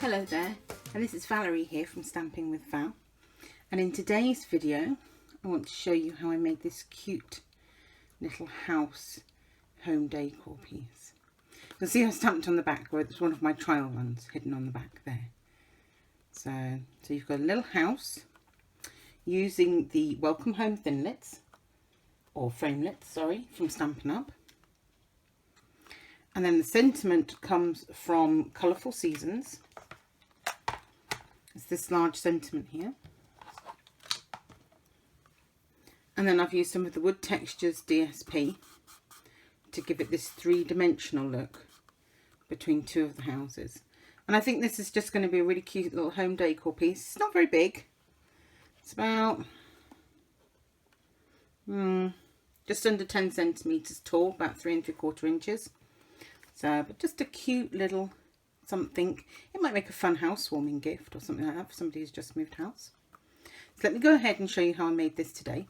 Hello there, and this is Valerie here from Stamping with Val, and in today's video I want to show you how I made this cute little house home decor piece. You'll see I stamped on the back where it's one of my trial runs hidden on the back there. So you've got a little house using the Welcome Home Thinlits, or Framelits, sorry, from Stampin Up. And then the sentiment comes from Colourful Seasons. It's this large sentiment here. And then I've used some of the Wood Textures DSP to give it this three-dimensional look between two of the houses. And I think this is just going to be a really cute little home decor piece. It's not very big. It's about just under 10 centimetres tall, about 3 3/4 inches. So, but just a cute little something. It might make a fun housewarming gift or something like that for somebody who's just moved house. So let me go ahead and show you how I made this today.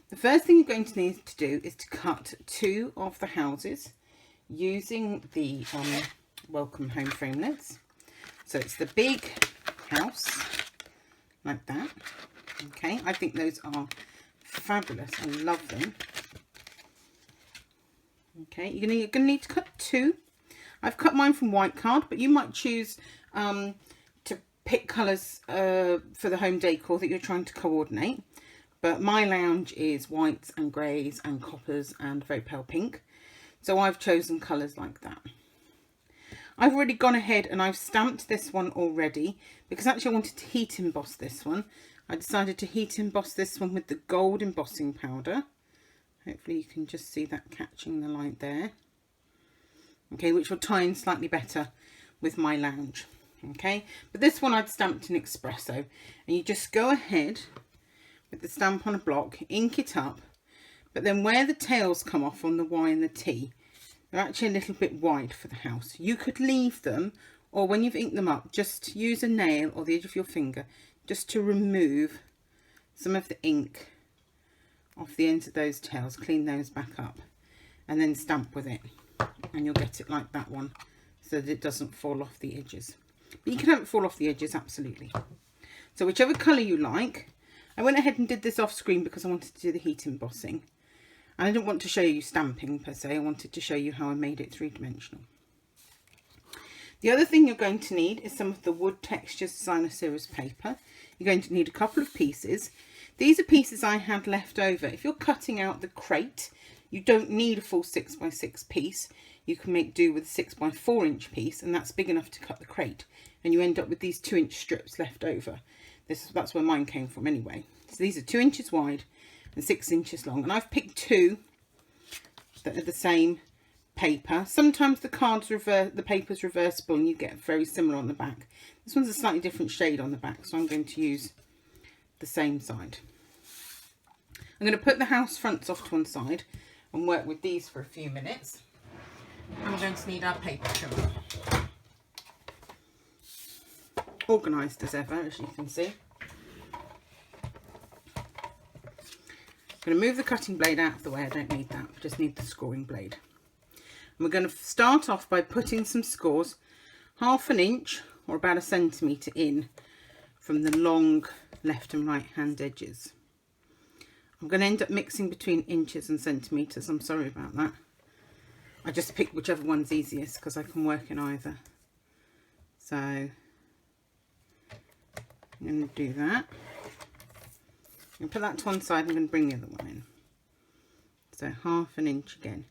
The first thing you're going to need to do is to cut two of the houses using the Welcome Home Framelits. So it's the big house, like that. Okay, I think those are fabulous. I love them. Okay, you're going to need to cut two. I've cut mine from white card, but you might choose to pick colours for the home decor that you're trying to coordinate. But my lounge is whites and greys and coppers and very pale pink. So I've chosen colours like that. I've already gone ahead and I've stamped this one already because actually I wanted to heat emboss this one. I decided to heat emboss this one with the gold embossing powder. Hopefully you can just see that catching the light there. Okay, which will tie in slightly better with my lounge. Okay, but this one I'd stamped in espresso, and you just go ahead with the stamp on a block, ink it up, but then where the tails come off on the Y and the T, they're actually a little bit wide for the house. You could leave them, or when you've inked them up, just use a nail or the edge of your finger just to remove some of the ink off the ends of those tails, clean those back up, and then stamp with it, and you'll get it like that one so that it doesn't fall off the edges. But you can have it fall off the edges, absolutely. So whichever colour you like. I went ahead and did this off screen because I wanted to do the heat embossing, and I didn't want to show you stamping per se. I wanted to show you how I made it three-dimensional. The other thing you're going to need is some of the Wood Textures Designer Series paper. You're going to need a couple of pieces. These are pieces I had left over. If you're cutting out the crate, you don't need a full 6x6 piece. You can make do with a 6x4 inch piece, and that's big enough to cut the crate. And you end up with these 2-inch strips left over. That's where mine came from anyway. So these are 2 inches wide and 6 inches long. And I've picked two that are the same paper. Sometimes the paper's reversible and you get very similar on the back. This one's a slightly different shade on the back, so I'm going to use the same side. I'm going to put the house fronts off to one side and work with these for a few minutes. And we're going to need our paper trimmer. Organised as ever, as you can see. I'm going to move the cutting blade out of the way. I don't need that. I just need the scoring blade. And we're going to start off by putting some scores 1/2 inch or about 1 centimetre in from the long left and right hand edges. I'm going to end up mixing between inches and centimetres. I'm sorry about that. I just picked whichever one's easiest because I can work in either. So I'm going to do that. I'm going to put that to one side. I'm going to bring the other one in. So 1/2 inch again.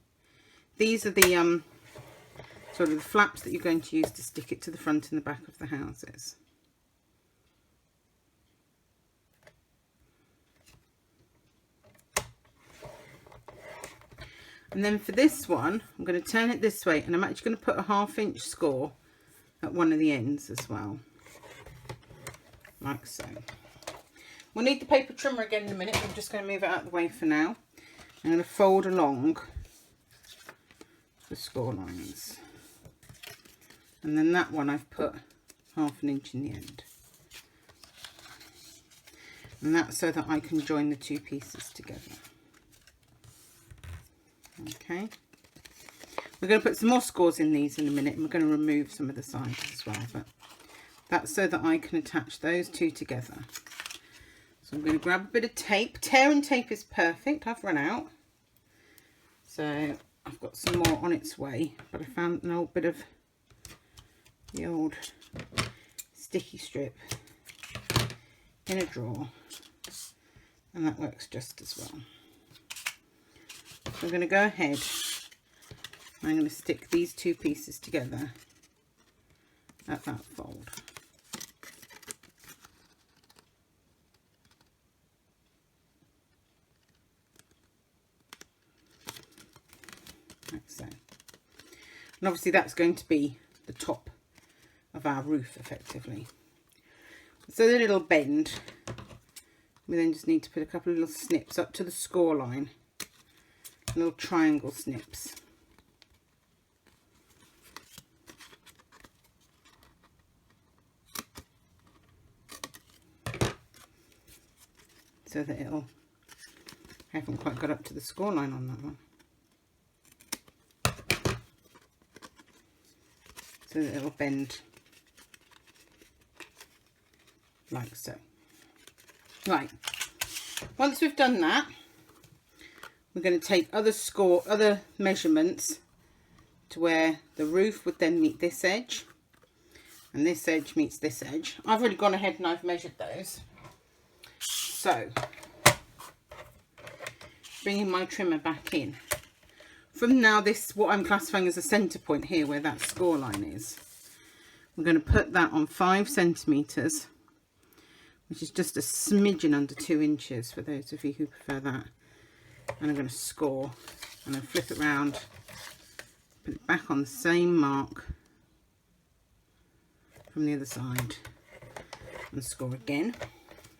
These are the sort of the flaps that you're going to use to stick it to the front and the back of the houses. And then for this one, I'm going to turn it this way, and I'm actually going to put a 1/2 inch score at one of the ends as well, like so. We'll need the paper trimmer again in a minute. I'm just going to move it out of the way for now. I'm going to fold along the score lines, and then that one I've put 1/2 inch in the end, and that's so that I can join the two pieces together. Okay, we're going to put some more scores in these in a minute, and we're going to remove some of the sides as well, but That's so that I can attach those two together. So I'm going to grab a bit of tape. Tear and tape is perfect. I've run out. So I've got some more on its way. But I found an old bit of the old sticky strip in a drawer. And that works just as well. So I'm going to go ahead. I'm going to stick these two pieces together at that fold. Like so. And obviously that's going to be the top of our roof effectively. So the little bend, we then just need to put a couple of little snips up to the score line, little triangle snips. So that it'll, I haven't quite got up to the score line on that one. So that it'll bend like so. Right, once we've done that, we're going to take other measurements to where the roof would then meet this edge and this edge meets this edge. I've already gone ahead and I've measured those. So, bringing my trimmer back in. From now, this, what I'm classifying as a centre point here where that score line is, we're going to put that on 5 centimetres, which is just a smidgen under 2 inches for those of you who prefer that. And I'm going to score, and then flip it round, put it back on the same mark from the other side, and score again.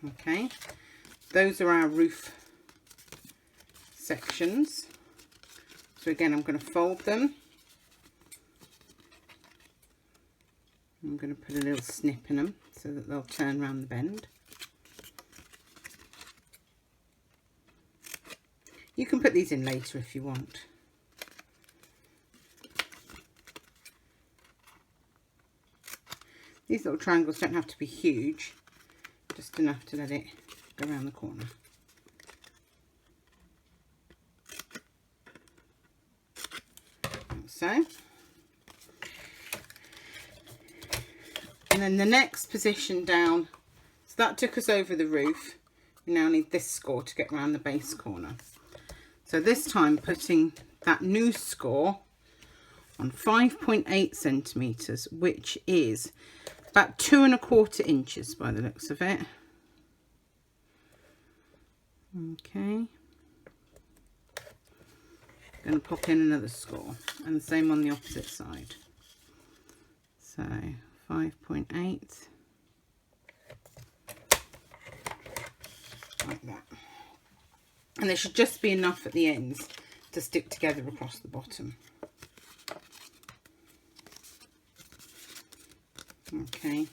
Okay, those are our roof sections. So again, I'm going to fold them. I'm going to put a little snip in them so that they'll turn around the bend. You can put these in later if you want. These little triangles don't have to be huge, just enough to let it go around the corner. Like so. And then the next position down, so that took us over the roof. We now need this score to get around the base corner. So this time putting that new score on 5.8 centimetres, which is about 2¼ inches by the looks of it. Okay. Going to pop in another score, and the same on the opposite side. So 5.8, like that. And there should just be enough at the ends to stick together across the bottom. Okay,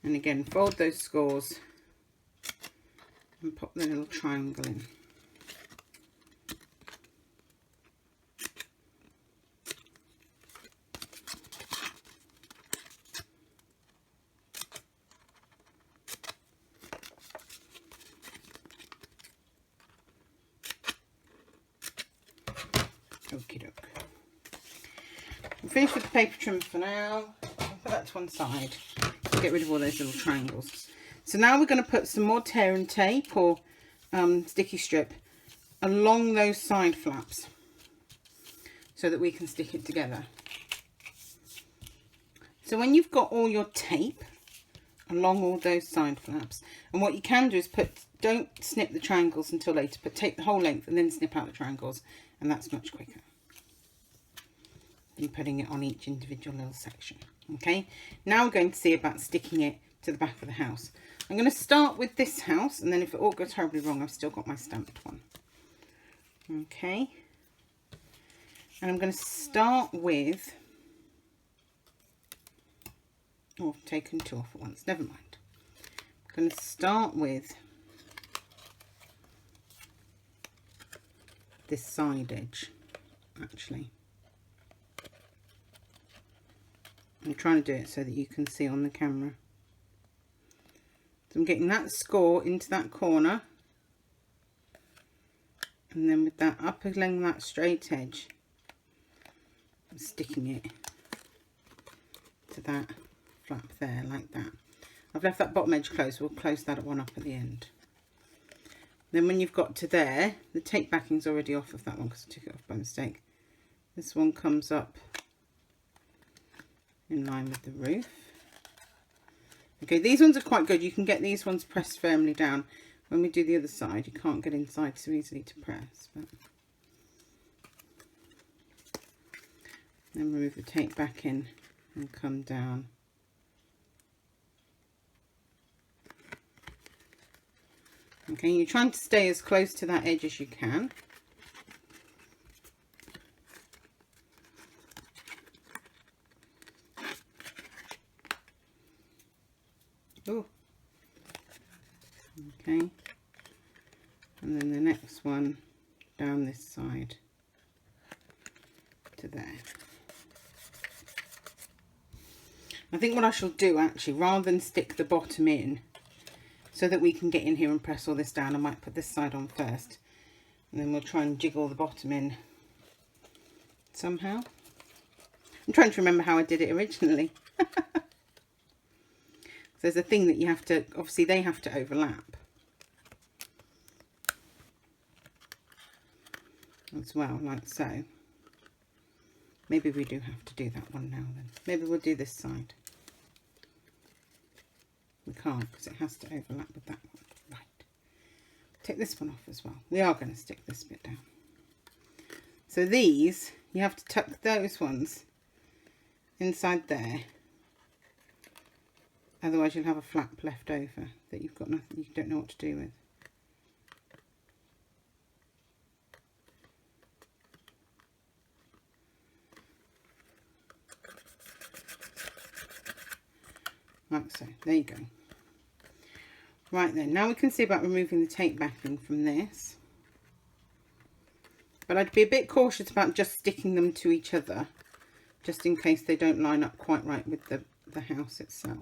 and again fold those scores and pop the little triangle in. Okie doke. I'm finished with the paper trim for now. I'll put that to one side. Get rid of all those little triangles. So now we're going to put some more tear and tape or sticky strip along those side flaps so that we can stick it together. So when you've got all your tape along all those side flaps, and what you can do is don't snip the triangles until later, but take the whole length and then snip out the triangles, and that's much quicker than putting it on each individual little section. Okay, now we're going to see about sticking it to the back of the house. I'm going to start with this house, and then if it all goes horribly wrong, I've still got my stamped one. Okay, and I'm going to start with, oh, I've taken 2 off at once, never mind. I'm going to start with this side edge, actually. I'm trying to do it so that you can see on the camera. So I'm getting that score into that corner, and then with that up along that straight edge, I'm sticking it to that flap there like that. I've left that bottom edge closed, we'll close that one up at the end. Then when you've got to there, the tape backing's already off of that one because I took it off by mistake. This one comes up in line with the roof. Okay, these ones are quite good. You can get these ones pressed firmly down. When we do the other side, you can't get inside so easily to press. But then remove the tape back in and come down. Okay, you're trying to stay as close to that edge as you can. Oh, okay, and then the next one down this side to there. I think what I shall do actually, rather than stick the bottom in so that we can get in here and press all this down, I might put this side on first and then we'll try and jiggle the bottom in somehow. I'm trying to remember how I did it originally. There's a thing that you have to, obviously they have to overlap as well, like so. Maybe we do have to do that one now then. Maybe we'll do this side. We can't because it has to overlap with that one. Right. Take this one off as well. We are going to stick this bit down. So these, you have to tuck those ones inside there. Otherwise you'll have a flap left over that you've got nothing, you don't know what to do with. Like so, there you go. Right then, now we can see about removing the tape backing from this. But I'd be a bit cautious about just sticking them to each other, just in case they don't line up quite right with the house itself.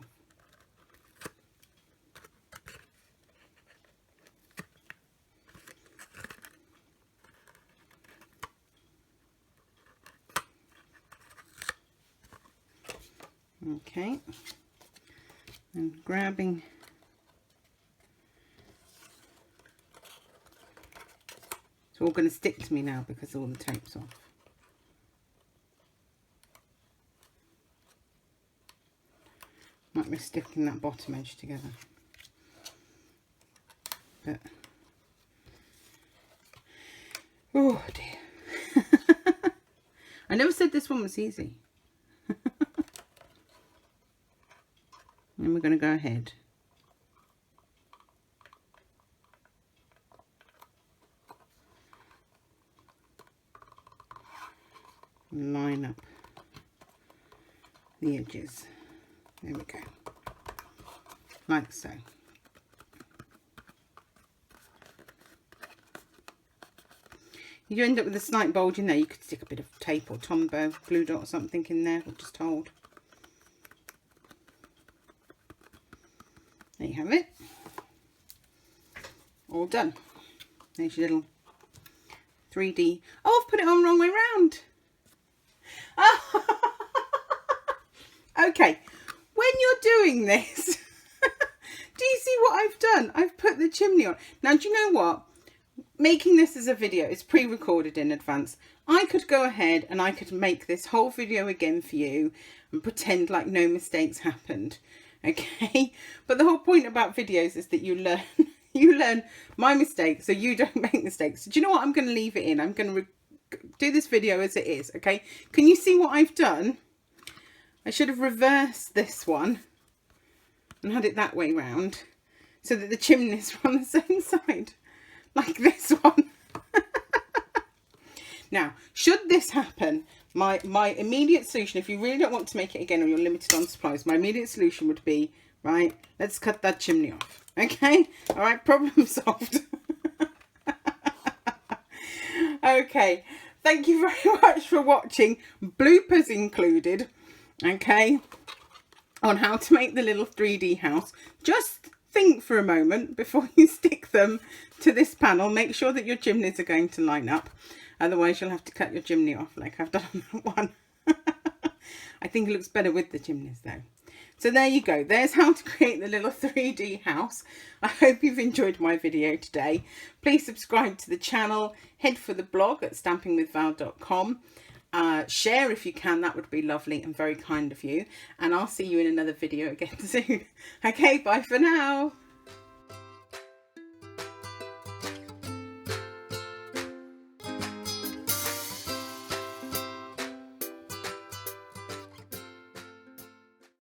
Okay, and grabbing it's all going to stick to me now because all the tape's off. Might be sticking that bottom edge together, but oh dear. I never said this one was easy. And we're going to go ahead and line up the edges. There we go, like so. You do end up with a slight bulge in there. You could stick a bit of tape or Tombow glue dot or something in there, or just hold. There you have it. All done. There's your little 3D. Oh, I've put it on the wrong way round. Oh. Okay, when you're doing this, do you see what I've done? I've put the chimney on. Now, do you know what? Making this as a video is pre-recorded in advance. I could go ahead and I could make this whole video again for you and pretend like no mistakes happened. Okay, but the whole point about videos is that you learn my mistakes so you don't make mistakes. So do you know what? I'm going to leave it in. I'm going to do this video as it is. Okay, can you see what I've done? I should have reversed this one and had it that way round so that the chimneys were on the same side, like this one. Now, should this happen, my immediate solution, if you really don't want to make it again or you're limited on supplies, my immediate solution would be, right, let's cut that chimney off. Okay, all right, problem solved. Okay, thank you very much for watching, bloopers included. okay, on how to make the little 3D house. Just think for a moment before you stick them to this panel. Make sure that your chimneys are going to line up. Otherwise you'll have to cut your chimney off like I've done on that one. I think it looks better with the chimneys though. So there you go. There's how to create the little 3D house. I hope you've enjoyed my video today. Please subscribe to the channel. Head for the blog at stampingwithval.com. Share if you can. That would be lovely and very kind of you. And I'll see you in another video again soon. Okay, bye for now.